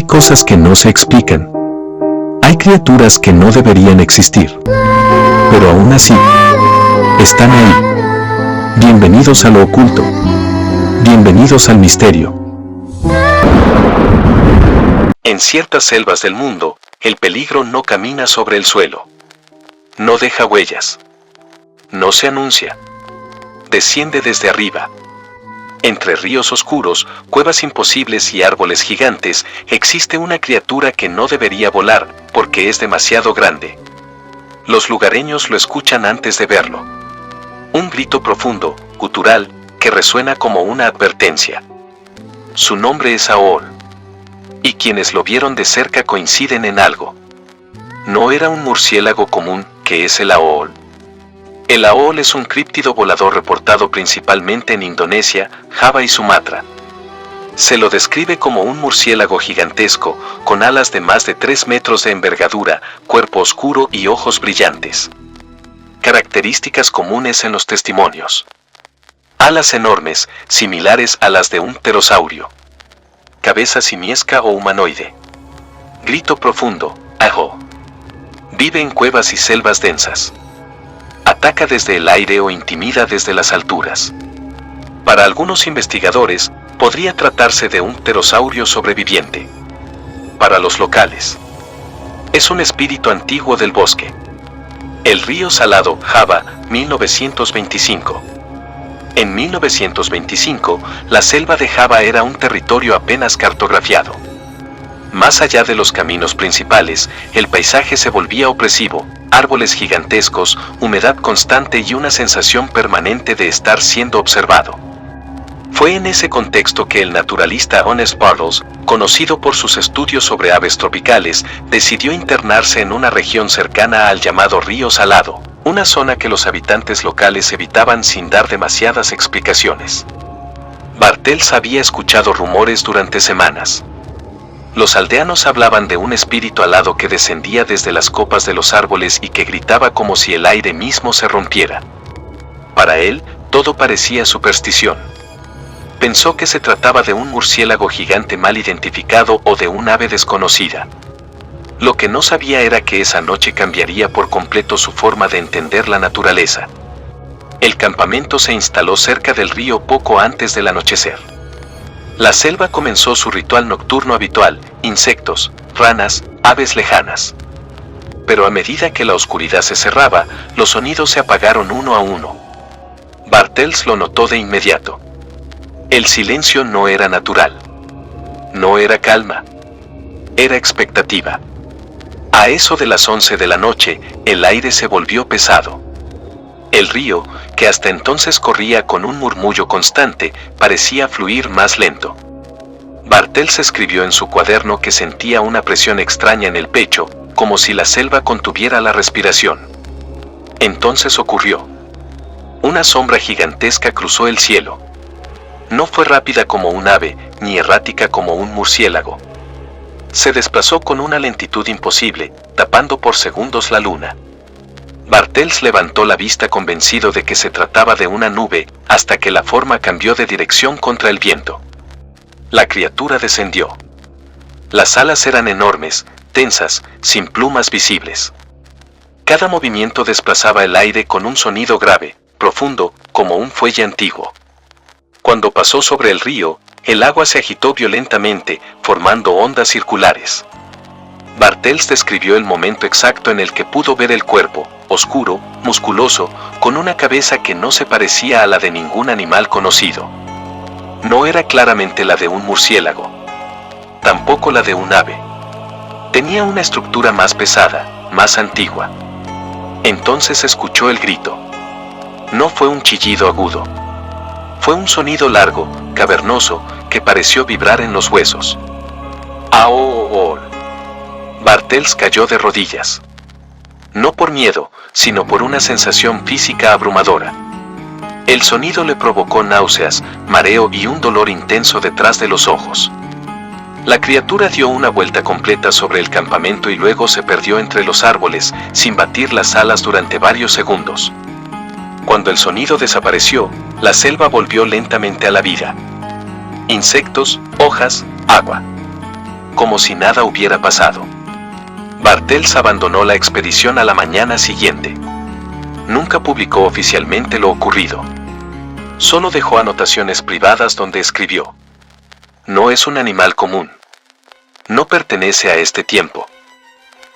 cosas que no se explican. Hay criaturas que no deberían existir. Pero aún así, están ahí. Bienvenidos a lo oculto. Bienvenidos al misterio. En ciertas selvas del mundo, el peligro no camina sobre el suelo. No deja huellas. No se anuncia. Desciende desde arriba. Entre ríos oscuros, cuevas imposibles y árboles gigantes, existe una criatura que no debería volar, porque es demasiado grande. Los lugareños lo escuchan antes de verlo. Un grito profundo, gutural, que resuena como una advertencia. Su nombre es Aol. Y quienes lo vieron de cerca coinciden en algo. No era un murciélago común, que es el Aol. El Aol es un críptido volador reportado principalmente en Indonesia, Java y Sumatra. Se lo describe como un murciélago gigantesco, con alas de más de 3 metros de envergadura, cuerpo oscuro y ojos brillantes. Características comunes en los testimonios. Alas enormes, similares a las de un pterosaurio. Cabeza simiesca o humanoide. Grito profundo, ajo. Vive en cuevas y selvas densas. Ataca desde el aire o intimida desde las alturas. Para algunos investigadores, podría tratarse de un pterosaurio sobreviviente. Para los locales, es un espíritu antiguo del bosque. El río Salado, Java, 1925. En 1925, la selva de Java era un territorio apenas cartografiado. Más allá de los caminos principales, el paisaje se volvía opresivo, árboles gigantescos, humedad constante y una sensación permanente de estar siendo observado. Fue en ese contexto que el naturalista Honest Bartels, conocido por sus estudios sobre aves tropicales, decidió internarse en una región cercana al llamado Río Salado, una zona que los habitantes locales evitaban sin dar demasiadas explicaciones. Bartels había escuchado rumores durante semanas. Los aldeanos hablaban de un espíritu alado que descendía desde las copas de los árboles y que gritaba como si el aire mismo se rompiera. Para él, todo parecía superstición. Pensó que se trataba de un murciélago gigante mal identificado o de un ave desconocida. Lo que no sabía era que esa noche cambiaría por completo su forma de entender la naturaleza. El campamento se instaló cerca del río poco antes del anochecer. La selva comenzó su ritual nocturno habitual, insectos, ranas, aves lejanas. Pero a medida que la oscuridad se cerraba, los sonidos se apagaron uno a uno. Bartels lo notó de inmediato. El silencio no era natural. No era calma. Era expectativa. A eso de las 11 de la noche, el aire se volvió pesado. El río, que hasta entonces corría con un murmullo constante, parecía fluir más lento. Bartels escribió en su cuaderno que sentía una presión extraña en el pecho, como si la selva contuviera la respiración. Entonces ocurrió. Una sombra gigantesca cruzó el cielo. No fue rápida como un ave, ni errática como un murciélago. Se desplazó con una lentitud imposible, tapando por segundos la luna. Bartels levantó la vista convencido de que se trataba de una nube, hasta que la forma cambió de dirección contra el viento. La criatura descendió. Las alas eran enormes, tensas, sin plumas visibles. Cada movimiento desplazaba el aire con un sonido grave, profundo, como un fuelle antiguo. Cuando pasó sobre el río, el agua se agitó violentamente, formando ondas circulares. Bartels describió el momento exacto en el que pudo ver el cuerpo, oscuro, musculoso, con una cabeza que no se parecía a la de ningún animal conocido. No era claramente la de un murciélago. Tampoco la de un ave. Tenía una estructura más pesada, más antigua. Entonces escuchó el grito. No fue un chillido agudo. Fue un sonido largo, cavernoso, que pareció vibrar en los huesos. ¡Aol! Bartels cayó de rodillas. No por miedo, sino por una sensación física abrumadora. El sonido le provocó náuseas, mareo y un dolor intenso detrás de los ojos. La criatura dio una vuelta completa sobre el campamento y luego se perdió entre los árboles, sin batir las alas durante varios segundos. Cuando el sonido desapareció, la selva volvió lentamente a la vida. Insectos, hojas, agua. como si nada hubiera pasado. Bartels abandonó la expedición a la mañana siguiente. Nunca publicó oficialmente lo ocurrido. Solo dejó anotaciones privadas donde escribió: "No es un animal común. No pertenece a este tiempo".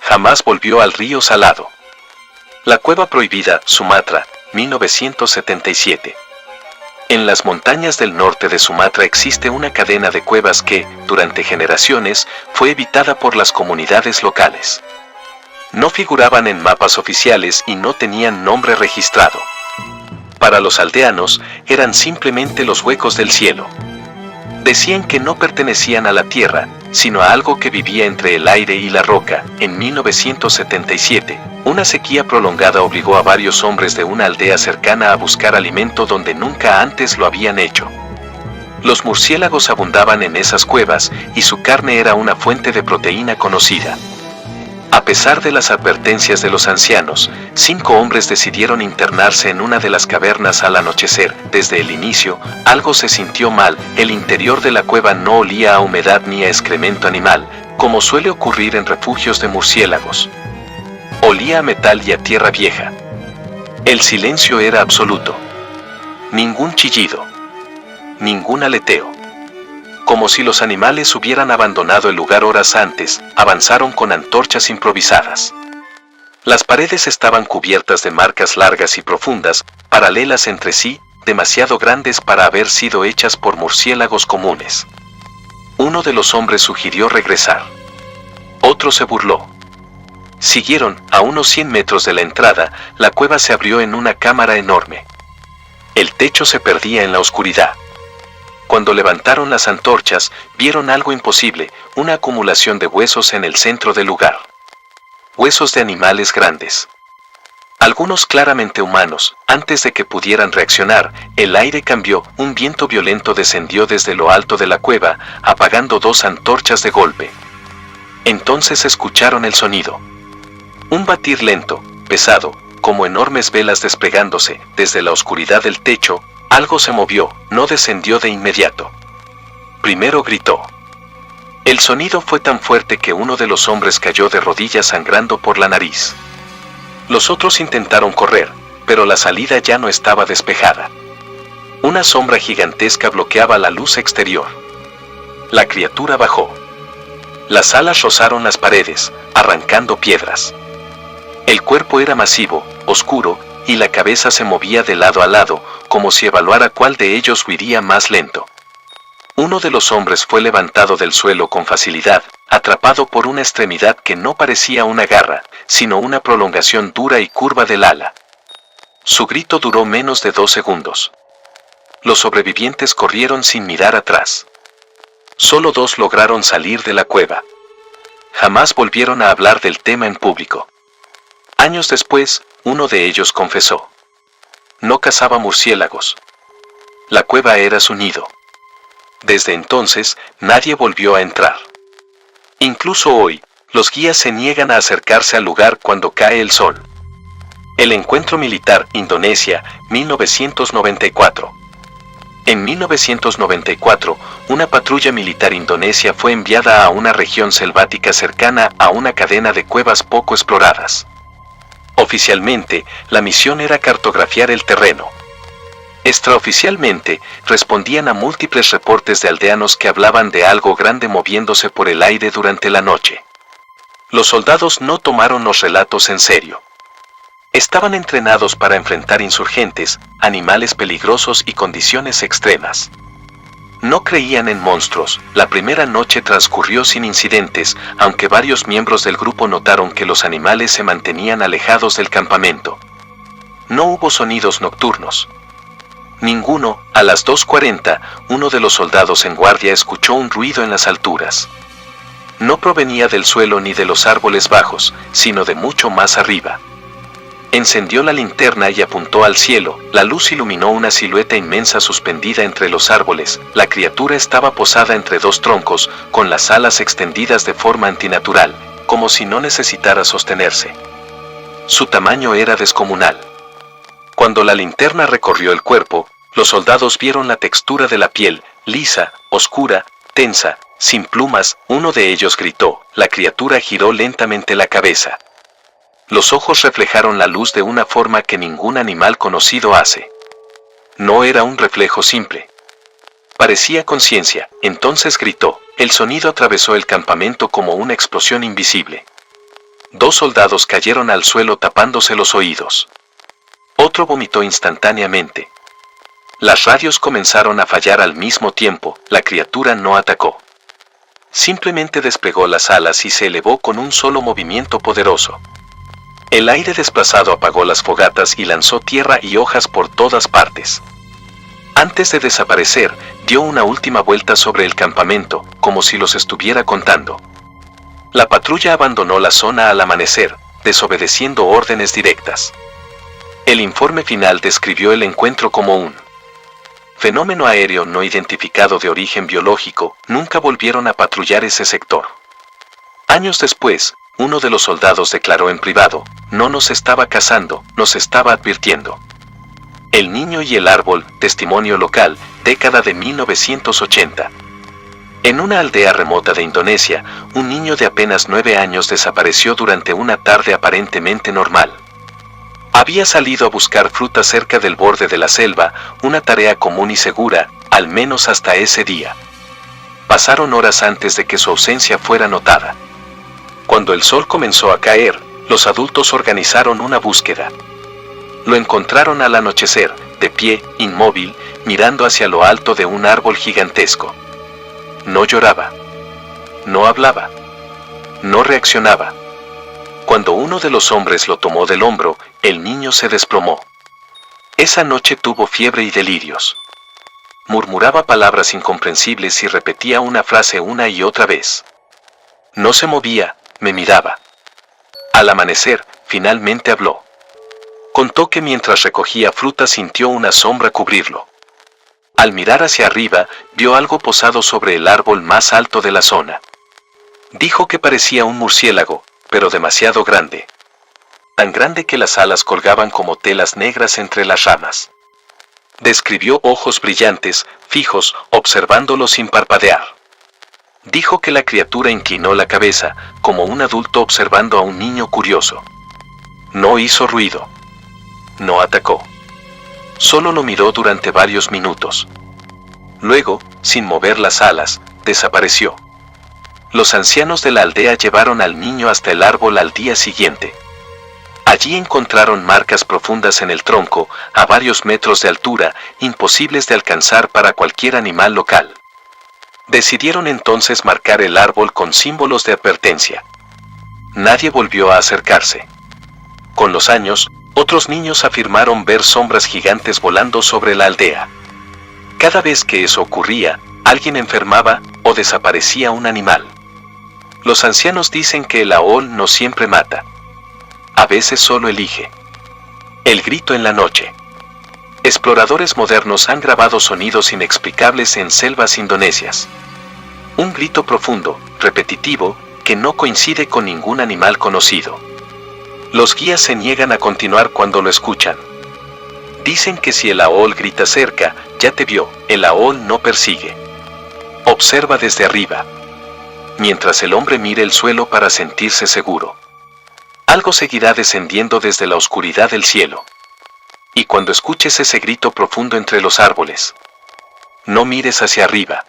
Jamás volvió al río Salado. La cueva prohibida, Sumatra, 1977. En las montañas del norte de Sumatra existe una cadena de cuevas que, durante generaciones, fue evitada por las comunidades locales. No figuraban en mapas oficiales y no tenían nombre registrado. Para los aldeanos, eran simplemente los huecos del cielo. Decían que no pertenecían a la tierra, sino a algo que vivía entre el aire y la roca. En 1977, una sequía prolongada obligó a varios hombres de una aldea cercana a buscar alimento donde nunca antes lo habían hecho. Los murciélagos abundaban en esas cuevas y su carne era una fuente de proteína conocida. A pesar de las advertencias de los ancianos, 5 hombres decidieron internarse en una de las cavernas al anochecer. Desde el inicio, algo se sintió mal. El interior de la cueva no olía a humedad ni a excremento animal, como suele ocurrir en refugios de murciélagos. Olía a metal y a tierra vieja. El silencio era absoluto. Ningún chillido. Ningún aleteo. Como si los animales hubieran abandonado el lugar horas antes, avanzaron con antorchas improvisadas. Las paredes estaban cubiertas de marcas largas y profundas, paralelas entre sí, demasiado grandes para haber sido hechas por murciélagos comunes. Uno de los hombres sugirió regresar. Otro se burló. Siguieron. A unos 100 metros de la entrada, la cueva se abrió en una cámara enorme. El techo se perdía en la oscuridad. Cuando levantaron las antorchas, vieron algo imposible, una acumulación de huesos en el centro del lugar. Huesos de animales grandes. Algunos claramente humanos. Antes de que pudieran reaccionar, el aire cambió, un viento violento descendió desde lo alto de la cueva, apagando 2 antorchas de golpe. Entonces escucharon el sonido. Un batir lento, pesado, como enormes velas desplegándose. Desde la oscuridad del techo, algo se movió, no descendió de inmediato. Primero gritó. El sonido fue tan fuerte que uno de los hombres cayó de rodillas sangrando por la nariz. Los otros intentaron correr, pero la salida ya no estaba despejada. Una sombra gigantesca bloqueaba la luz exterior. La criatura bajó. Las alas rozaron las paredes, arrancando piedras. El cuerpo era masivo, oscuro, y la cabeza se movía de lado a lado, como si evaluara cuál de ellos huiría más lento. Uno de los hombres fue levantado del suelo con facilidad, atrapado por una extremidad que no parecía una garra, sino una prolongación dura y curva del ala. Su grito duró menos de 2 segundos. Los sobrevivientes corrieron sin mirar atrás. Solo 2 lograron salir de la cueva. Jamás volvieron a hablar del tema en público. Años después, uno de ellos confesó. No cazaba murciélagos. La cueva era su nido. Desde entonces, nadie volvió a entrar. Incluso hoy, los guías se niegan a acercarse al lugar cuando cae el sol. El encuentro militar, Indonesia, 1994. En 1994, una patrulla militar indonesia fue enviada a una región selvática cercana a una cadena de cuevas poco exploradas. Oficialmente, la misión era cartografiar el terreno. Extraoficialmente, respondían a múltiples reportes de aldeanos que hablaban de algo grande moviéndose por el aire durante la noche. Los soldados no tomaron los relatos en serio. Estaban entrenados para enfrentar insurgentes, animales peligrosos y condiciones extremas. No creían en monstruos. La primera noche transcurrió sin incidentes, aunque varios miembros del grupo notaron que los animales se mantenían alejados del campamento. No hubo sonidos nocturnos. Ninguno. A las 2:40, uno de los soldados en guardia escuchó un ruido en las alturas. No provenía del suelo ni de los árboles bajos, sino de mucho más arriba. Encendió la linterna y apuntó al cielo. La luz iluminó una silueta inmensa suspendida entre los árboles. La criatura estaba posada entre 2 troncos, con las alas extendidas de forma antinatural, como si no necesitara sostenerse. Su tamaño era descomunal. Cuando la linterna recorrió el cuerpo, los soldados vieron la textura de la piel, lisa, oscura, tensa, sin plumas, uno de ellos gritó. La criatura giró lentamente la cabeza. Los ojos reflejaron la luz de una forma que ningún animal conocido hace. No era un reflejo simple. Parecía conciencia. Entonces gritó. El sonido atravesó el campamento como una explosión invisible. 2 soldados cayeron al suelo tapándose los oídos. Otro vomitó instantáneamente. Las radios comenzaron a fallar al mismo tiempo. La criatura no atacó. Simplemente desplegó las alas y se elevó con un solo movimiento poderoso. El aire desplazado apagó las fogatas y lanzó tierra y hojas por todas partes. Antes de desaparecer, dio una última vuelta sobre el campamento, como si los estuviera contando. La patrulla abandonó la zona al amanecer, desobedeciendo órdenes directas. El informe final describió el encuentro como un fenómeno aéreo no identificado de origen biológico. Nunca volvieron a patrullar ese sector. Años después, uno de los soldados declaró en privado: no nos estaba cazando, nos estaba advirtiendo. El niño y el árbol, testimonio local, década de 1980. En una aldea remota de Indonesia, un niño de apenas 9 años desapareció durante una tarde aparentemente normal. Había salido a buscar fruta cerca del borde de la selva, una tarea común y segura, al menos hasta ese día. Pasaron horas antes de que su ausencia fuera notada. Cuando el sol comenzó a caer, los adultos organizaron una búsqueda. Lo encontraron al anochecer, de pie, inmóvil, mirando hacia lo alto de un árbol gigantesco. No lloraba. No hablaba. No reaccionaba. Cuando uno de los hombres lo tomó del hombro, el niño se desplomó. Esa noche tuvo fiebre y delirios. Murmuraba palabras incomprensibles y repetía una frase una y otra vez. No se movía, me miraba. Al amanecer, finalmente habló. Contó que mientras recogía fruta sintió una sombra cubrirlo. Al mirar hacia arriba, vio algo posado sobre el árbol más alto de la zona. Dijo que parecía un murciélago, pero demasiado grande. Tan grande que las alas colgaban como telas negras entre las ramas. Describió ojos brillantes, fijos, observándolo sin parpadear. Dijo que la criatura inclinó la cabeza, como un adulto observando a un niño curioso. No hizo ruido. No atacó. Solo lo miró durante varios minutos. Luego, sin mover las alas, desapareció. Los ancianos de la aldea llevaron al niño hasta el árbol al día siguiente. Allí encontraron marcas profundas en el tronco, a varios metros de altura, imposibles de alcanzar para cualquier animal local. Decidieron entonces marcar el árbol con símbolos de advertencia. Nadie volvió a acercarse. Con los años, otros niños afirmaron ver sombras gigantes volando sobre la aldea. Cada vez que eso ocurría, alguien enfermaba o desaparecía un animal. Los ancianos dicen que el Aol no siempre mata. A veces solo elige. El grito en la noche. Exploradores modernos han grabado sonidos inexplicables en selvas indonesias. Un grito profundo, repetitivo, que no coincide con ningún animal conocido. Los guías se niegan a continuar cuando lo escuchan. Dicen que si el Aol grita cerca, ya te vio. El Aol no persigue. Observa desde arriba. Mientras el hombre mire el suelo para sentirse seguro. Algo seguirá descendiendo desde la oscuridad del cielo. Y cuando escuches ese grito profundo entre los árboles, no mires hacia arriba.